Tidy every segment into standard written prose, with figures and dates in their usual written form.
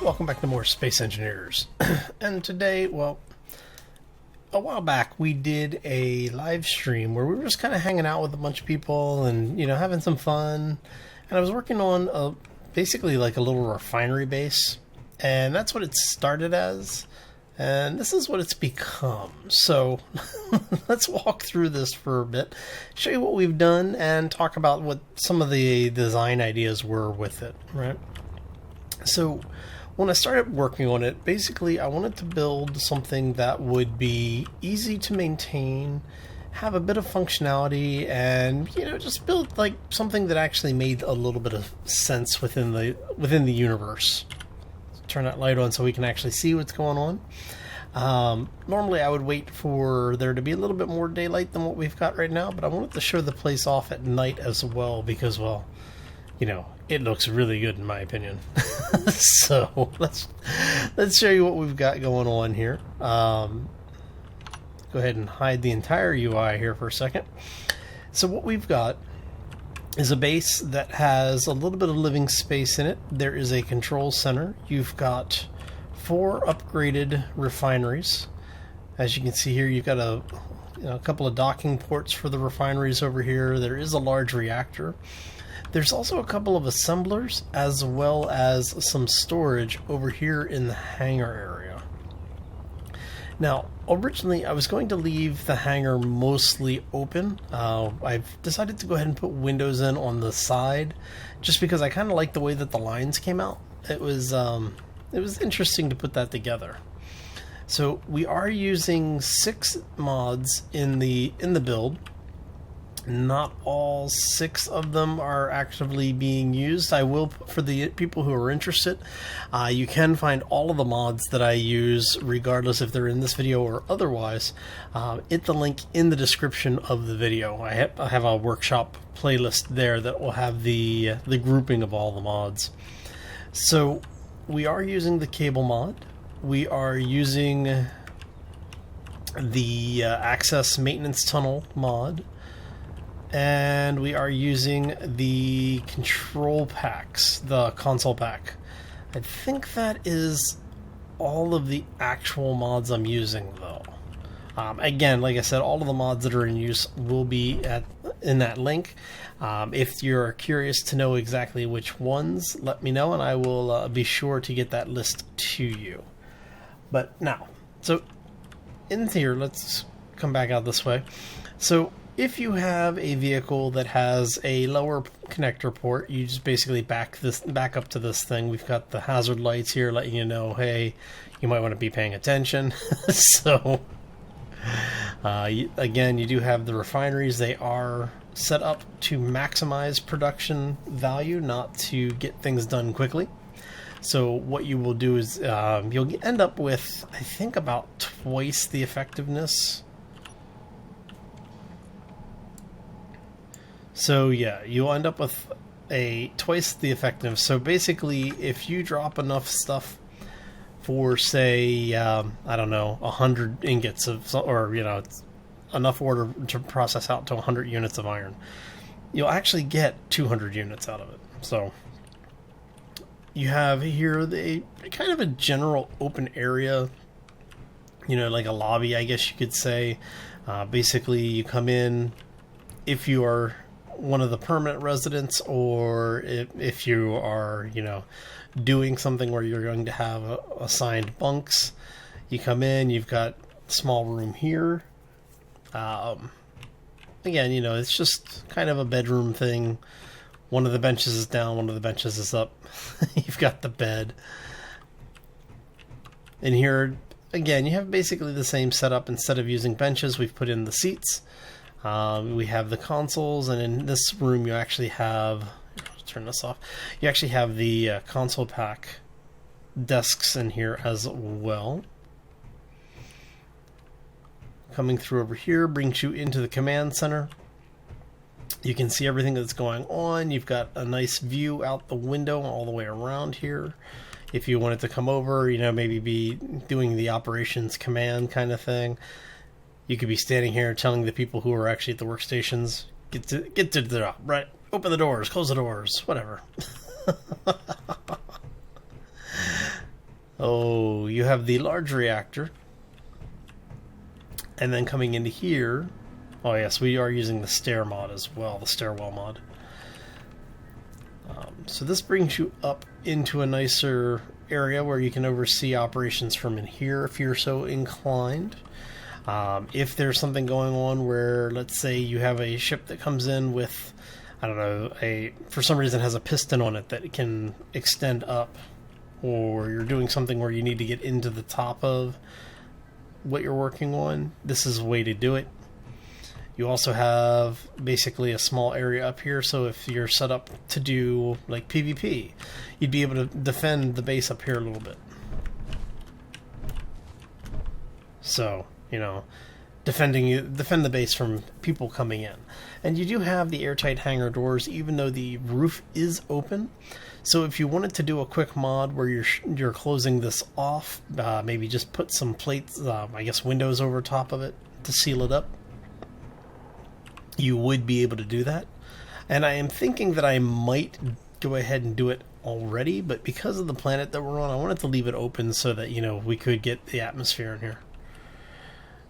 Welcome back to more Space Engineers. And today, well, a while back we did a live stream where we were just kind of hanging out with a bunch of people and, having some fun. And I was working on basically like a little refinery base. And that's what it started as. And this is what it's become. So let's walk through this for a bit, show you what we've done, and talk about what some of the design ideas were with it, right? So when I started working on it, basically I wanted to build something that would be easy to maintain, have a bit of functionality, and just build like something that actually made a little bit of sense within the universe. Turn that light on so we can actually see what's going on. Normally I would wait for there to be a little bit more daylight than what we've got right now, but I wanted to show the place off at night as well because, well, it looks really good in my opinion. So let's show you what we've got going on here. Go ahead and hide the entire UI here for a second. So what we've got is a base that has a little bit of living space in it. There is a control center. You've got 4 upgraded refineries. As you can see here, you've got a couple of docking ports for the refineries over here. There is a large reactor. There's also a couple of assemblers as well as some storage over here in the hangar area. Now, originally I was going to leave the hangar mostly open. I've decided to go ahead and put windows in on the side just because I kind of like the way that the lines came out. It was interesting to put that together. So we are using 6 mods in the build. Not all 6 of them are actively being used. I will, for the people who are interested, you can find all of the mods that I use, regardless if they're in this video or otherwise, at the link in the description of the video. I have a workshop playlist there that will have the grouping of all the mods. So we are using the cable mod. We are using the access maintenance tunnel mod. And we are using the control packs, the console pack. I think that is all of the actual mods I'm using, though. Again, like I said, all of the mods that are in use will be in that link. If you're curious to know exactly which ones, let me know, and I will be sure to get that list to you. But now, so in here, let's come back out this way. So if you have a vehicle that has a lower connector port, you just basically back up to this thing. We've got the hazard lights here letting you know, hey, you might want to be paying attention. So, again, you do have the refineries. They are set up to maximize production value, not to get things done quickly. So what you will do is you'll end up with, I think, about twice the effectiveness. So yeah, you'll end up with twice the effectiveness. So basically, if you drop enough stuff for, say, I don't know, 100 ingots of, or it's enough ore to process out to 100 units of iron, you'll actually get 200 units out of it. So you have here the kind of a general open area, like a lobby, I guess you could say. Basically, you come in if you are one of the permanent residents, or if you are, doing something where you're going to have assigned bunks. You come in, you've got a small room here. Again, it's just kind of a bedroom thing. One of the benches is down, one of the benches is up. You've got the bed. And here, again, you have basically the same setup. Instead of using benches, we've put in the seats. We have the consoles, and in this room you actually have, turn this off, you actually have the console pack desks in here as well. Coming through over here brings you into the command center. You can see everything that's going on. You've got a nice view out the window all the way around here. If you wanted to come over, maybe be doing the operations command kind of thing, you could be standing here telling the people who are actually at the workstations, get to the job, right? Open the doors, close the doors, whatever. Oh, you have the large reactor. And then coming into here, oh yes, we are using the stair mod as well, the stairwell mod. So this brings you up into a nicer area where you can oversee operations from in here if you're so inclined. If there's something going on where, let's say, you have a ship that comes in with, I don't know, for some reason has a piston on it that can extend up, or you're doing something where you need to get into the top of what you're working on, this is a way to do it. You also have basically a small area up here, so if you're set up to do like PvP, you'd be able to defend the base up here a little bit. So, you know, defend the base from people coming in. And you do have the airtight hangar doors, even though the roof is open. So if you wanted to do a quick mod where you're closing this off, maybe just put some plates, I guess windows over top of it to seal it up, you would be able to do that. And I am thinking that I might go ahead and do it already, but because of the planet that we're on, I wanted to leave it open so that, you know, we could get the atmosphere in here.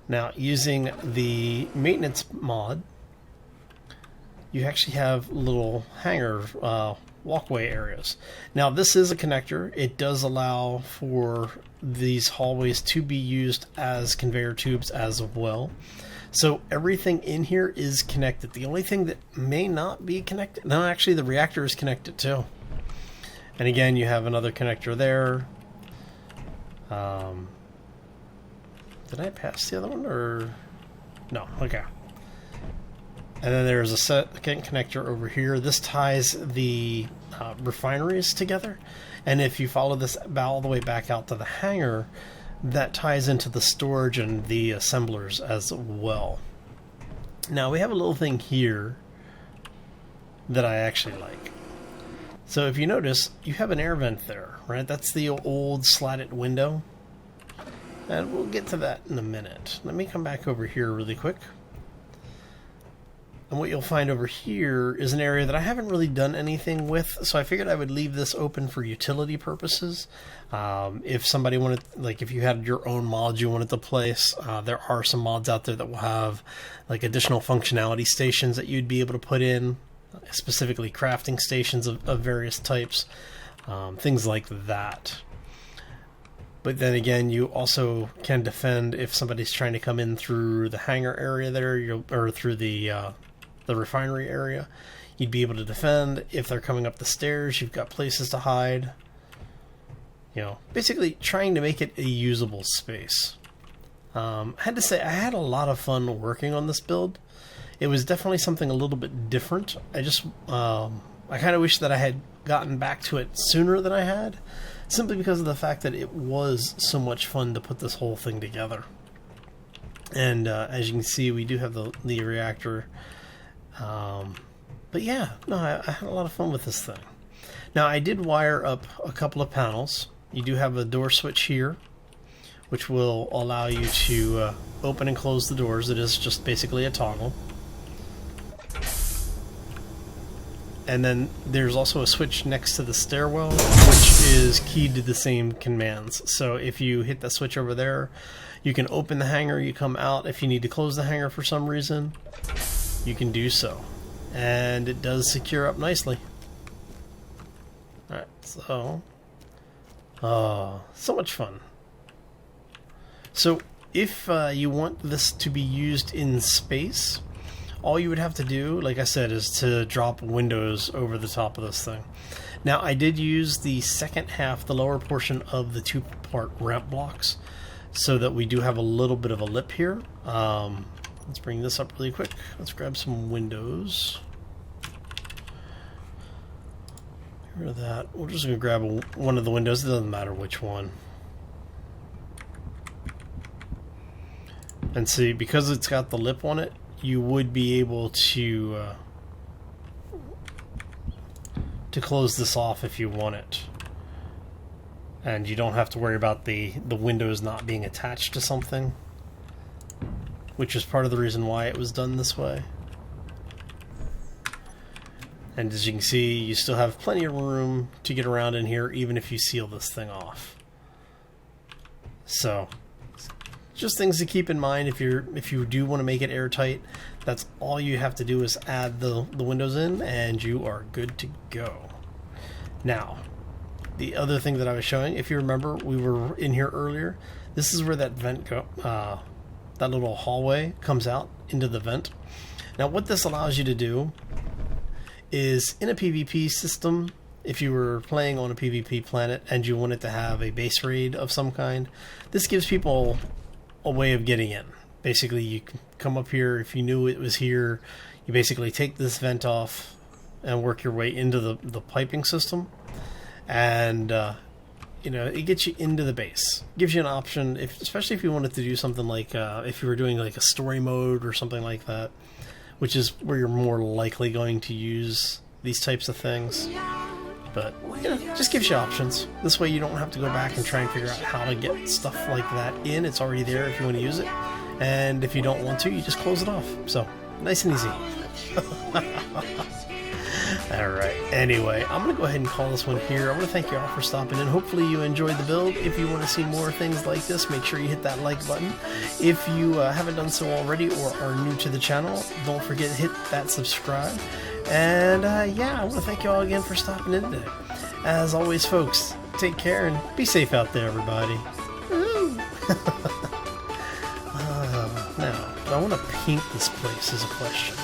Now, using the maintenance mod, you actually have little hangar walkway areas. Now, this is a connector. It does allow for these hallways to be used as conveyor tubes as well. So everything in here is connected. The only thing that may not be connected, no, actually the reactor is connected too. And again, you have another connector there. Did I pass the other one or no? Okay. And then there's a second connector over here. This ties the refineries together. And if you follow this all the way back out to the hangar, that ties into the storage and the assemblers as well. Now we have a little thing here that I actually like. So if you notice, you have an air vent there, right? That's the old slatted window. And we'll get to that in a minute. Let me come back over here really quick. And what you'll find over here is an area that I haven't really done anything with, so I figured I would leave this open for utility purposes. If somebody wanted, like if you had your own mods you wanted to place, there are some mods out there that will have like additional functionality stations that you'd be able to put in, specifically crafting stations of various types, things like that. But then again, you also can defend if somebody's trying to come in through the hangar area there, or through the refinery area. You'd be able to defend. If they're coming up the stairs, you've got places to hide. You know, basically trying to make it a usable space. I had to say, I had a lot of fun working on this build. It was definitely something a little bit different. I kind of wish that I had gotten back to it sooner than I had, simply because of the fact that it was so much fun to put this whole thing together. And as you can see, we do have the reactor. But yeah, no, I had a lot of fun with this thing. Now, I did wire up a couple of panels. You do have a door switch here, which will allow you to open and close the doors. It is just basically a toggle. And then there's also a switch next to the stairwell, which is keyed to the same commands. So if you hit that switch over there, you can open the hangar, you come out. If you need to close the hangar for some reason, you can do so. And it does secure up nicely. Alright, so... so much fun. So, if you want this to be used in space, all you would have to do, like I said, is to drop windows over the top of this thing. Now, I did use the second half, the lower portion of the two-part ramp blocks, so that we do have a little bit of a lip here. Let's bring this up really quick. Let's grab some windows. Get rid of that. We're just going to grab one of the windows. It doesn't matter which one. And see, because it's got the lip on it, you would be able to close this off if you want it. And you don't have to worry about the windows not being attached to something, which is part of the reason why it was done this way. And as you can see, you still have plenty of room to get around in here, even if you seal this thing off. So, just things to keep in mind if you do want to make it airtight. That's all you have to do is add the windows in, and you are good to go. Now, the other thing that I was showing, if you remember, we were in here earlier. This is where that vent that little hallway comes out into the vent. Now, what this allows you to do is, in a PvP system, if you were playing on a PvP planet and you wanted to have a base raid of some kind, this gives people a way of getting in. Basically, you can come up here. If you knew it was here, you basically take this vent off and work your way into the piping system, and it gets you into the base. Gives you an option, especially if you wanted to do something like if you were doing like a story mode or something like that, which is where you're more likely going to use these types of things. But just gives you options. This way you don't have to go back and try and figure out how to get stuff like that in. It's already there if you want to use it, and if you don't want to, you just close it off. So nice and easy. Alright, anyway, I'm going to go ahead and call this one here. I want to thank you all for stopping in. Hopefully you enjoyed the build. If you want to see more things like this, make sure you hit that like button. If you haven't done so already or are new to the channel, don't forget to hit that subscribe. And yeah, I want to thank you all again for stopping in today. As always, folks, take care and be safe out there, everybody. Now, do I want to paint this place is a question.